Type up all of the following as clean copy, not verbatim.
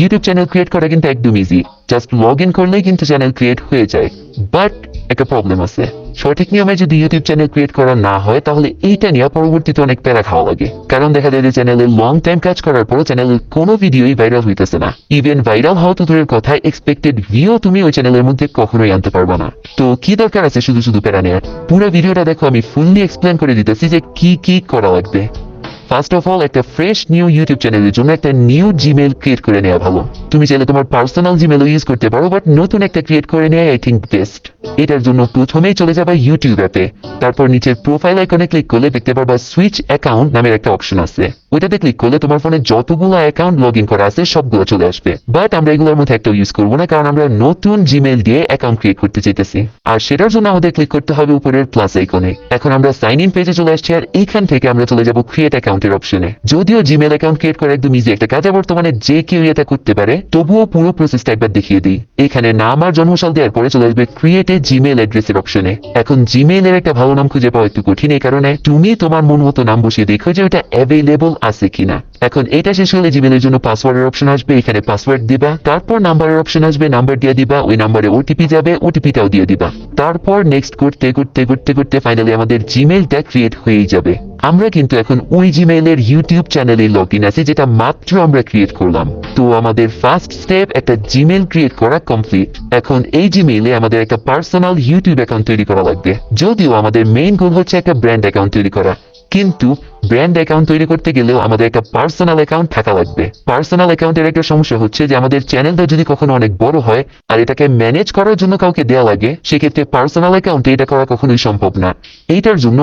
YouTube channel create করা কিন্তু একদম ইজি, জাস্ট লগ ইন করলেই কিন্তু চ্যানেল ক্রিয়েট হয়ে যায়। বাট একটা প্রবলেম আছে, সঠিক নিয়মে যদি ইউটিউব চ্যানেল ক্রিয়েট করা না হয় তাহলে এইটা নিয়ে পরবর্তীতে অনেক প্যারা খাওয়া লাগে। কারণ দেখা যায় যে চ্যানেলে লং টাইম কাজ করার পরও চ্যানেলের কোনো ভিডিওই ভাইরাল হইতেছে না। ইভেন ভাইরাল হওয়া তো দূরের কথা, এক্সপেক্টেড ভিউ তুমি ওই চ্যানেলের মধ্যে কখনোই আনতে পারবে না। তো কি দরকার আছে শুধু শুধু প্যারা নেওয়ার? পুরো ভিডিওটা দেখো, আমি ফুললি এক্সপ্লেন করে দিতেছি যে কি কি করা লাগবে। ফার্স্ট অফ অল, একটা ফ্রেশ নিউ ইউটিউব চ্যানেলের জন্য একটা নিউ জিমেল ক্রিয়েট করে নেওয়া ভালো। তুমি চাইলে তোমার পার্সোনাল জিমেলও ইউজ করতে পারো, বাট নতুন একটা ক্রিয়েট করে নেওয়া আই থিঙ্ক বেস্ট। এটার জন্য প্রথমেই চলে যাবে ইউটিউব অ্যাপে, তারপর নিচের প্রোফাইল আইকনে ক্লিক করলে দেখতে পারবা সুইচ অ্যাকাউন্ট নামের একটা অপশন আছে। ওইটাতে ক্লিক করলে তোমার ফোনে যতগুলো অ্যাকাউন্ট লগ ইন করা আছে সবগুলো চলে আসবে। বাট আমরা এগুলোর মধ্যে একটা ইউজ করবো না, কারণ আমরা নতুন জিমেল দিয়ে অ্যাকাউন্ট ক্রিয়েট করতে চাইতেছি। আর সেটার জন্য আমাদের ক্লিক করতে হবে উপরের প্লাস আইকনে। এখন আমরা সাইন ইন পেজে চলে আসছি, আর এইখান থেকে আমরা চলে যাবো ক্রিয়েট অ্যাকাউন্টের অপশনে। যদিও জিমেল অ্যাকাউন্ট ক্রিয়েট করা একদম ইজি একটা কাজ, বর্তমানে যে কেউ এটা করতে পারে, তবুও পুরো প্রসেসটা একবার দেখিয়ে দিই। এখানে নাম আর জন্মসাল দেওয়ার পরে চলে আসবে ক্রিয়েট এ জিমেল অ্যাড্রেসের অপশনে। এখন জিমেইলের একটা ভালো নাম খুঁজে পাওয়া একটু কঠিন, এই কারণে তুমি তোমার মন মতো নাম বসিয়ে দেখো যে ওটা অ্যাভেলেবল আছে কিনা। এখন এটা শেষ হলে জিমেইলের জন্য পাসওয়ার্ডের অপশন আসবে, এখানে পাসওয়ার্ড দিবা, তারপর নাম্বারের অপশন আসবে, নাম্বার দিয়ে দিবা, ওই নাম্বারে ওটিপি যাবে, ওটিপিটাও দিয়ে দিবা। তারপর নেক্সট করতে করতে করতে করতে ফাইনালি আমাদের জিমেইলটা ক্রিয়েট হয়েই যাবে। আমরা কিন্তু এখন ওই জিমেইলের ইউটিউব চ্যানেলে লগ ইন আছে, যেটা মাত্র আমরা ক্রিয়েট করলাম। তো আমাদের ফার্স্ট স্টেপ একটা জিমেইল ক্রিয়েট করা কমপ্লিট। এখন এই জিমেইলে আমাদের একটা পার্সোনাল ইউটিউব অ্যাকাউন্ট তৈরি করা লাগবে। যদিও আমাদের মেইন গোল হচ্ছে একটা ব্র্যান্ড অ্যাকাউন্ট তৈরি করা, কিন্তু ব্র্যান্ড অ্যাকাউন্ট তৈরি করতে গেলেও আমাদের একটা পার্সোনাল অ্যাকাউন্ট থাকা লাগবে। পার্সোনাল অ্যাকাউন্টের একটা সমস্যা হচ্ছে যে আমাদের চ্যানেলটা যদি কখনো অনেক বড় হয় আর এটাকে ম্যানেজ করার জন্য কাউকে দেওয়া লাগে, সেক্ষেত্রে পার্সোনাল অ্যাকাউন্টে এটা করা কখনোই সম্ভব না। এইটার জন্য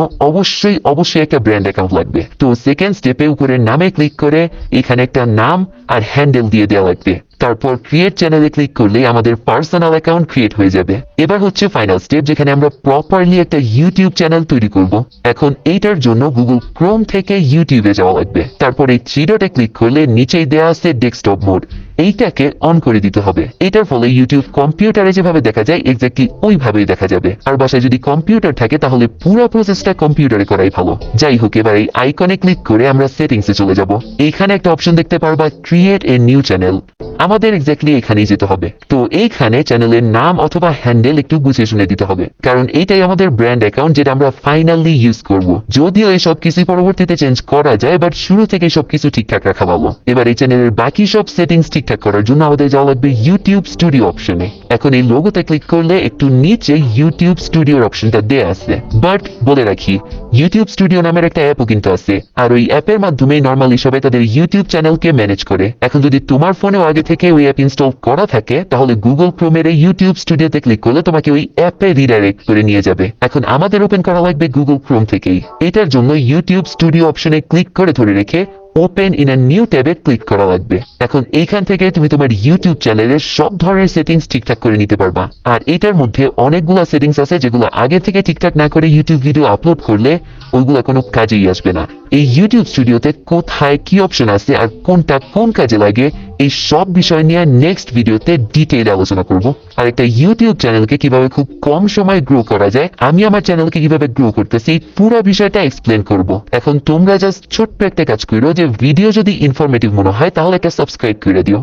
অবশ্যই একটা ব্র্যান্ড অ্যাকাউন্ট লাগবে। তো সেকেন্ড স্টেপে উপরের নামে ক্লিক করে এখানে একটা নাম আর হ্যান্ডেল দিয়ে দেওয়া লাগবে। তারপর ক্রিয়েট চ্যানেলে ক্লিক করলে আমাদের পার্সোনাল অ্যাকাউন্ট ক্রিয়েট হয়ে যাবে। এবার হচ্ছে ফাইনাল স্টেপ, যেখানে আমরা প্রপারলি একটা ইউটিউব চ্যানেল তৈরি করব। এখন এইটার জন্য গুগল ক্রোম থেকে ইউটিউবে যাওয়া লাগবে। তারপর এই থ্রি ডটে ক্লিক করলে নিচেই দেওয়া আছে ডেস্কটপ মোড, এইটাকে অন করে দিতে হবে। এটার ফলে ইউটিউব কম্পিউটারে যেভাবে দেখা যায় এক্স্যাক্টলি ওইভাবেই দেখা যাবে। আর বাসায় যদি কম্পিউটার থাকে তাহলে পুরো প্রসেসটা কম্পিউটারে করাই ভালো। যাই হোক, এবার এই আইকনে ক্লিক করে আমরা সেটিংসে চলে যাব। এইখানে একটা অপশন দেখতে পারবা ক্রিয়েট এ নিউ চ্যানেল। আমাদের এক্স্যাক্টলি এখানেই যেতে হবে। তো এইখানে চ্যানেলের নাম অথবা হ্যান্ডেল একটু বুঝে শুনে দিতে হবে, কারণ এইটাই আমাদের ব্র্যান্ড অ্যাকাউন্ট যেটা আমরা ফাইনালি ইউজ করব। যদিও এই সব কিছু পরবর্তীতে চেঞ্জ করা যায়, বাট শুরু থেকে সবকিছু ঠিকঠাক রাখা ভালো। এবার এই চ্যানেলের বাকি সব সেটিংস ঠিকঠাক করার জন্য আমাদের যাওয়া লাগবে ইউটিউব স্টুডিও অপশনে। এখন এই লোগোতে ক্লিক করলে একটু নিচে ইউটিউব স্টুডিওর অপশনটা দেয়া আছে। বাট বলে রাখি, ইউটিউব স্টুডিও নামের একটা অ্যাপও কিন্তু আছে, আর ওই অ্যাপের মাধ্যমে নর্মালি সবাই তাদের ইউটিউব চ্যানেলকে ম্যানেজ করে। এখন যদি তোমার ফোনেও আগে থেকে ওই অ্যাপ ইনস্টল করা থাকে, তাহলে গুগল ক্রোমের এই ইউটিউব স্টুডিওতে ক্লিক করলে তোমাকে ওই অ্যাপে রিডাইরেক্ট করে নিয়ে যাবে। এখন আমাদের ওপেন করা লাগবে গুগল ক্রোম থেকেই। এটার জন্য ইউটিউব স্টুডিও অপশনে ক্লিক করে ধরে রেখে ওপেন ইন আ নিউ ট্যাবে ক্লিক করা লাগবে। এখন এইখান থেকে তুমি তোমার ইউটিউব চ্যানেলের সব ধরনের সেটিংস ঠিকঠাক করে নিতে পারবা। আর এটার মধ্যে অনেকগুলো সেটিংস আছে যেগুলো আগে থেকে ঠিকঠাক না করে ইউটিউব ভিডিও আপলোড করলে ওইগুলো কোনো কাজেই আসবে না। এই ইউটিউব স্টুডিওতে কোথায় কি অপশন আছে আর কোনটা কোন কাজে লাগে, এই সব বিষয় নিয়ে নেক্সট ভিডিওতে ডিটেইল আলোচনা করব। আর একটা ইউটিউব চ্যানেলকে কিভাবে খুব কম সময়ে গ্রো করা যায়, আমি আমার চ্যানেলকে কিভাবে গ্রো করতেছি, পুরো বিষয়টা এক্সপ্লেন করব। এখন তোমরা জাস্ট ছোট্ট একটা কাজ করো, যে ভিডিও যদি ইনফরমেটিভ মনে হয় তাহলে একটা সাবস্ক্রাইব করে দিও।